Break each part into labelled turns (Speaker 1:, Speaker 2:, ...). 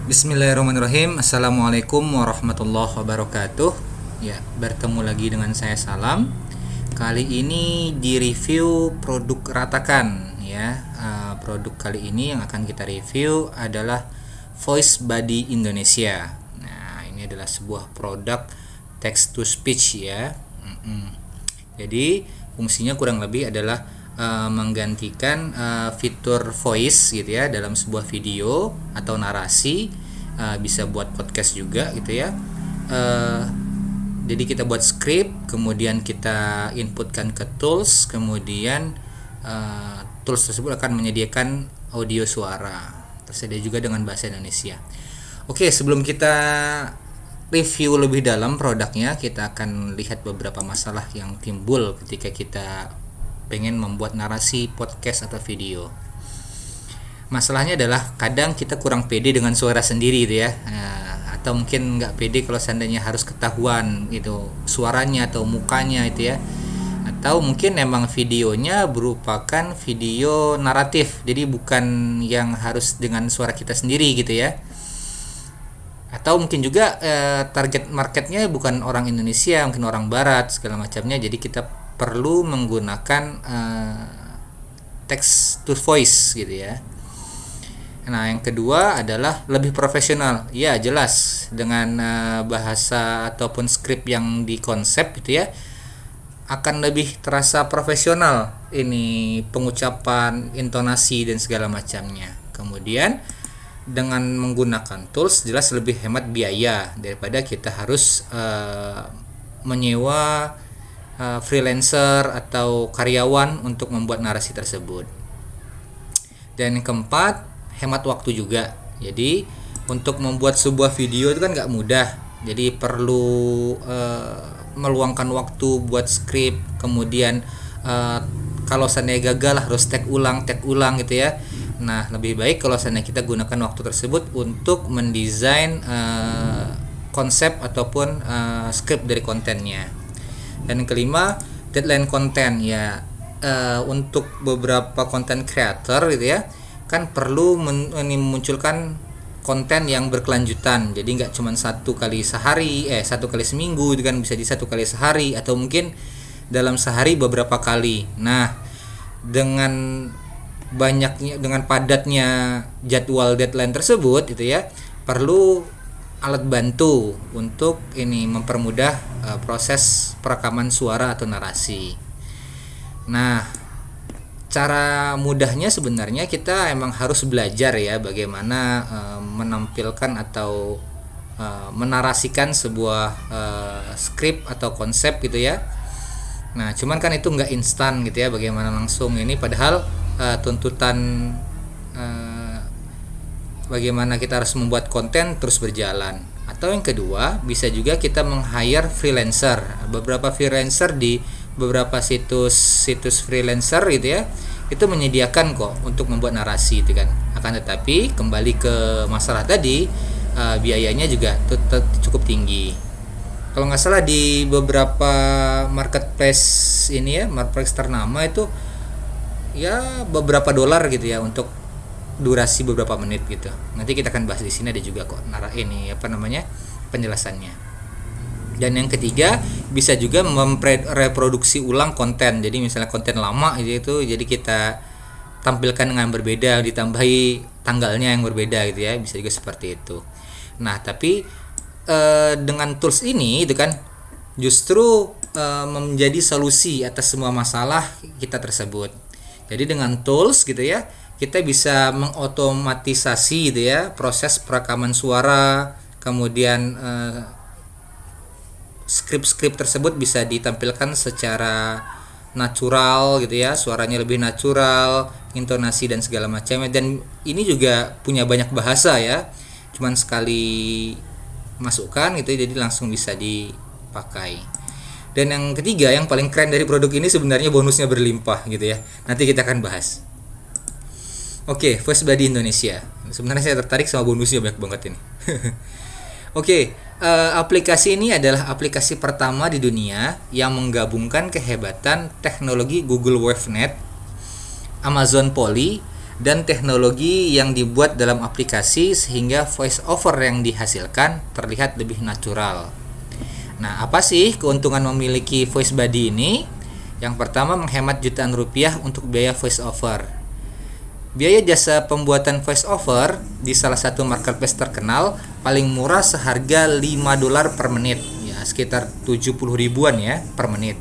Speaker 1: Bismillahirrahmanirrahim. Assalamualaikum warahmatullahi wabarakatuh. Ya, bertemu lagi dengan saya Salam. Kali ini di review produk Ratakan ya. Produk kali ini yang akan kita review adalah Voice Buddy Indonesia. Nah, ini adalah sebuah produk text to speech ya. Jadi fungsinya kurang lebih adalah menggantikan fitur voice gitu ya dalam sebuah video atau narasi, bisa buat podcast juga gitu ya. Jadi kita buat script, kemudian kita inputkan ke tools, kemudian tools tersebut akan menyediakan audio suara, tersedia juga dengan bahasa Indonesia. Oke, sebelum kita review lebih dalam produknya, kita akan lihat beberapa masalah yang timbul ketika kita pengen membuat narasi podcast atau video. Masalahnya adalah kadang kita kurang pede dengan suara sendiri gitu ya, atau mungkin nggak pede kalau seandainya harus ketahuan gitu suaranya atau mukanya itu ya, atau mungkin memang videonya berupakan video naratif, jadi bukan yang harus dengan suara kita sendiri gitu ya. Atau mungkin juga target marketnya bukan orang Indonesia, mungkin orang Barat segala macamnya, jadi kita perlu menggunakan text to voice gitu ya. Nah, yang kedua adalah lebih profesional. Ya, jelas dengan bahasa ataupun skrip yang dikonsep gitu ya, akan lebih terasa profesional ini pengucapan, intonasi dan segala macamnya. Kemudian dengan menggunakan tools jelas lebih hemat biaya daripada kita harus menyewa freelancer atau karyawan untuk membuat narasi tersebut. Dan yang keempat, hemat waktu juga. Jadi untuk membuat sebuah video itu kan nggak mudah, jadi perlu meluangkan waktu buat skrip, kemudian kalau seandainya gagal harus take ulang gitu ya. Nah, lebih baik kalau seandainya kita gunakan waktu tersebut untuk mendesain konsep ataupun skrip dari kontennya. Dan yang kelima, deadline konten ya. Untuk beberapa konten creator gitu ya, kan perlu memunculkan konten yang berkelanjutan. Jadi nggak cuma satu kali seminggu itu kan, bisa di satu kali sehari atau mungkin dalam sehari beberapa kali. Nah, dengan padatnya jadwal deadline tersebut itu ya, perlu alat bantu untuk ini mempermudah proses perekaman suara atau narasi. Nah, cara mudahnya sebenarnya kita emang harus belajar ya bagaimana menampilkan atau menarasikan sebuah skrip atau konsep gitu ya. Nah, cuman kan itu nggak instan gitu ya, bagaimana langsung ini, padahal tuntutan bagaimana kita harus membuat konten terus berjalan. Atau yang kedua, bisa juga kita meng-hire freelancer. Beberapa freelancer di beberapa situs freelancer gitu ya, itu menyediakan kok untuk membuat narasi itu kan. Akan tetapi kembali ke masalah tadi, biayanya juga cukup tinggi. Kalau nggak salah di beberapa marketplace ini ya, marketplace ternama itu ya beberapa dolar gitu ya untuk durasi beberapa menit gitu. Nanti kita akan bahas di sini, ada juga kok penjelasannya. Dan yang ketiga, bisa juga reproduksi ulang konten. Jadi misalnya konten lama itu jadi kita tampilkan dengan berbeda, ditambahi tanggalnya yang berbeda gitu ya, bisa juga seperti itu. Nah, tapi dengan tools ini itu kan justru menjadi solusi atas semua masalah kita tersebut. Jadi dengan tools gitu ya, kita bisa mengotomatisasi gitu ya proses perekaman suara, kemudian skrip-skrip tersebut bisa ditampilkan secara natural gitu ya, suaranya lebih natural, intonasi dan segala macamnya. Dan ini juga punya banyak bahasa ya, cuman sekali masukkan gitu ya, jadi langsung bisa dipakai. Dan yang ketiga, yang paling keren dari produk ini sebenarnya bonusnya berlimpah gitu ya, nanti kita akan bahas. Oke, Voice Buddy Indonesia. Sebenarnya saya tertarik sama bonusnya banyak banget ini. Oke, aplikasi ini adalah aplikasi pertama di dunia yang menggabungkan kehebatan teknologi Google WaveNet, Amazon Polly, dan teknologi yang dibuat dalam aplikasi sehingga voice over yang dihasilkan terlihat lebih natural. Nah, apa sih keuntungan memiliki voice body ini? Yang pertama, menghemat jutaan rupiah untuk biaya voice over. Biaya jasa pembuatan voice over di salah satu marketplace terkenal paling murah seharga $5 per menit, ya sekitar 70 ribuan ya per menit.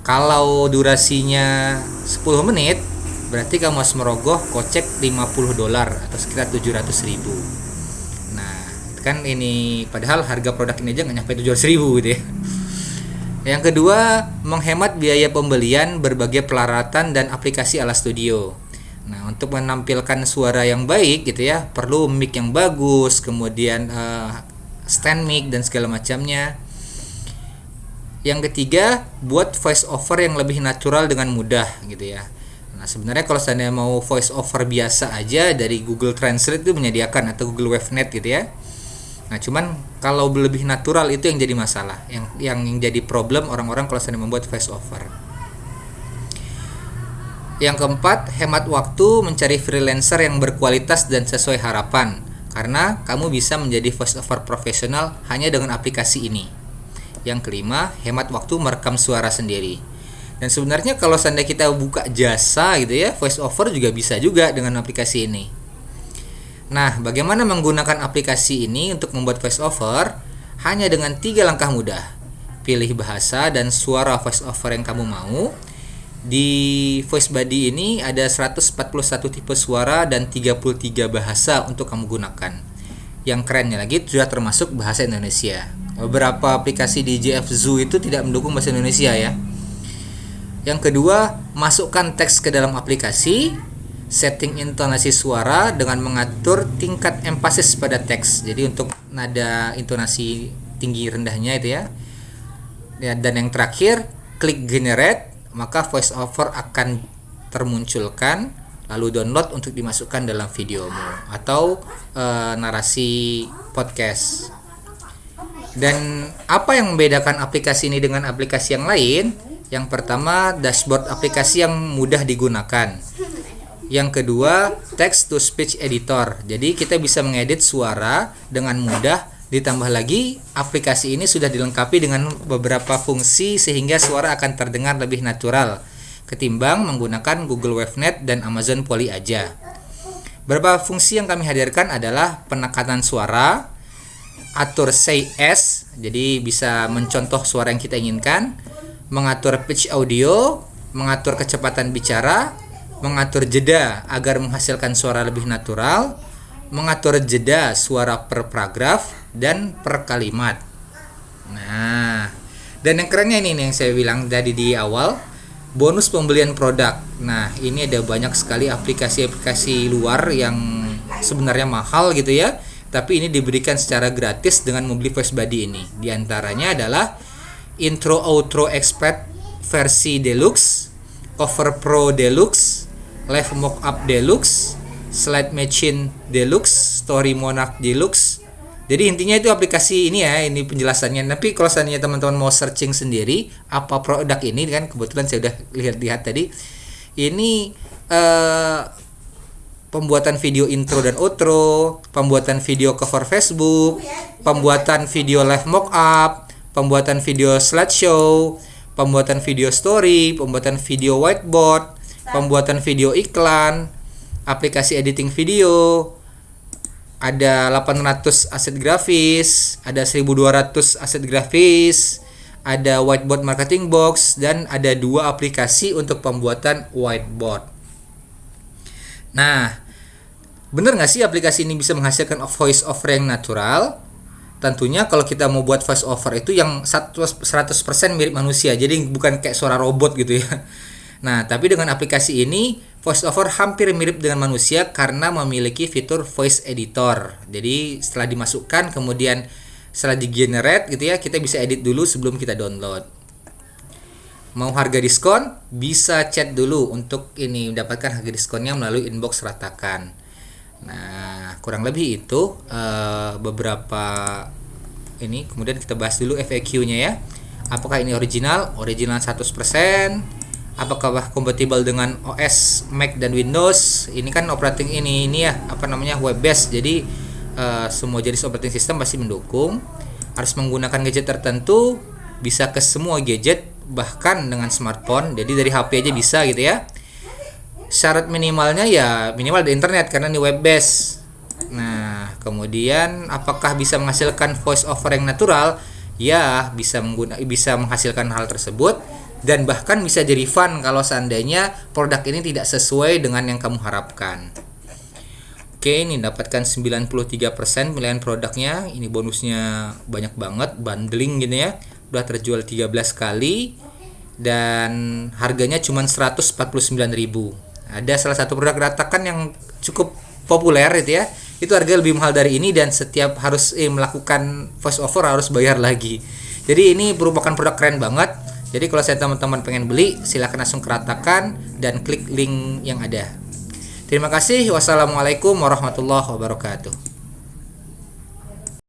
Speaker 1: Kalau durasinya 10 menit, berarti kamu harus merogoh kocek $50 atau sekitar 700 ribu. Nah, kan ini padahal harga produk ini aja nggak nyampe 700 ribu gitu ya. Yang kedua, menghemat biaya pembelian berbagai peralatan dan aplikasi ala studio. Nah, untuk menampilkan suara yang baik gitu ya, perlu mic yang bagus, kemudian stand mic dan segala macamnya. Yang ketiga, buat voice over yang lebih natural dengan mudah gitu ya. Nah, sebenarnya kalau saya mau voice over biasa aja dari Google Translate itu menyediakan, atau Google WaveNet gitu ya. Nah, cuman kalau lebih natural itu yang jadi masalah, yang jadi problem orang-orang kalau saya membuat voice over. Yang keempat, hemat waktu mencari freelancer yang berkualitas dan sesuai harapan, karena kamu bisa menjadi voice over profesional hanya dengan aplikasi ini. Yang kelima, hemat waktu merekam suara sendiri. Dan sebenarnya kalau seandainya kita buka jasa gitu ya, voice over juga bisa juga dengan aplikasi ini. Nah, bagaimana menggunakan aplikasi ini untuk membuat voice over? Hanya dengan 3 langkah mudah. Pilih bahasa dan suara voice over yang kamu mau. Di voice body ini ada 141 tipe suara dan 33 bahasa untuk kamu gunakan. Yang kerennya lagi sudah termasuk bahasa Indonesia. Beberapa aplikasi di JF Zoo itu tidak mendukung bahasa Indonesia ya. Yang kedua, masukkan teks ke dalam aplikasi, setting intonasi suara dengan mengatur tingkat emphasis pada teks. Jadi untuk nada intonasi tinggi rendahnya itu ya. Dan yang terakhir, klik generate, maka voice over akan termunculkan, lalu download untuk dimasukkan dalam videomu atau narasi podcast. Dan apa yang membedakan aplikasi ini dengan aplikasi yang lain? Yang pertama, dashboard aplikasi yang mudah digunakan. Yang kedua, text to speech editor. Jadi kita bisa mengedit suara dengan mudah. Ditambah lagi, aplikasi ini sudah dilengkapi dengan beberapa fungsi sehingga suara akan terdengar lebih natural ketimbang menggunakan Google WaveNet dan Amazon Polly aja. Beberapa fungsi yang kami hadirkan adalah penekanan suara, atur say as, jadi bisa mencontoh suara yang kita inginkan, mengatur pitch audio, mengatur kecepatan bicara, mengatur jeda agar menghasilkan suara lebih natural, mengatur jeda suara per paragraf dan per kalimat. Nah, dan yang kerennya ini nih yang saya bilang tadi di awal, bonus pembelian produk. Nah, ini ada banyak sekali aplikasi-aplikasi luar yang sebenarnya mahal gitu ya, tapi ini diberikan secara gratis dengan membeli voice body ini. Di antaranya adalah Intro Outro Expert versi Deluxe, Cover Pro Deluxe, Live Mockup Deluxe, Slide Machine Deluxe, Story Monarch Deluxe. Jadi intinya itu aplikasi ini ya, ini penjelasannya. Tapi kalau seandainya teman-teman mau searching sendiri apa produk ini kan, kebetulan saya udah lihat tadi. Ini pembuatan video intro dan outro, pembuatan video cover Facebook, pembuatan video live mockup, pembuatan video slideshow, pembuatan video story, pembuatan video whiteboard, pembuatan video iklan, aplikasi editing video, ada 800 aset grafis, ada 1200 aset grafis, ada whiteboard marketing box, dan ada 2 aplikasi untuk pembuatan whiteboard. Nah, bener nggak sih aplikasi ini bisa menghasilkan voice over yang natural? Tentunya kalau kita mau buat voice over itu yang 100% mirip manusia, jadi bukan kayak suara robot gitu ya. Nah, tapi dengan aplikasi ini voice over hampir mirip dengan manusia karena memiliki fitur voice editor. Jadi setelah dimasukkan, kemudian setelah di-generate gitu ya, kita bisa edit dulu sebelum kita download. Mau harga diskon? Bisa chat dulu untuk ini mendapatkan harga diskonnya melalui inbox Ratakan. Nah, kurang lebih itu beberapa ini. Kemudian kita bahas dulu FAQ-nya ya. Apakah ini original? Original 100%. apakah kompatibel dengan OS Mac dan Windows. Ini kan operating ini ya web based, jadi semua jenis operating system pasti mendukung. Harus menggunakan gadget tertentu, bisa ke semua gadget bahkan dengan smartphone, jadi dari HP aja bisa gitu ya. Syarat minimalnya ya minimal ada internet karena ini web based. Nah, kemudian apakah bisa menghasilkan voice over yang natural? Ya, bisa menghasilkan hal tersebut, dan bahkan bisa jadi fun kalau seandainya produk ini tidak sesuai dengan yang kamu harapkan. Oke, ini dapatkan 93% pilihan produknya. Ini bonusnya banyak banget, bundling gitu ya. Udah terjual 13 kali dan harganya cuma 149.000. Ada salah satu produk ratakan yang cukup populer itu ya. Itu harga lebih mahal dari ini, dan setiap harus melakukan voice over harus bayar lagi. Jadi ini merupakan produk keren banget. Jadi kalau saya teman-teman pengen beli, silahkan langsung ke Ratakan dan klik link yang ada. Terima kasih. Wassalamualaikum warahmatullahi wabarakatuh.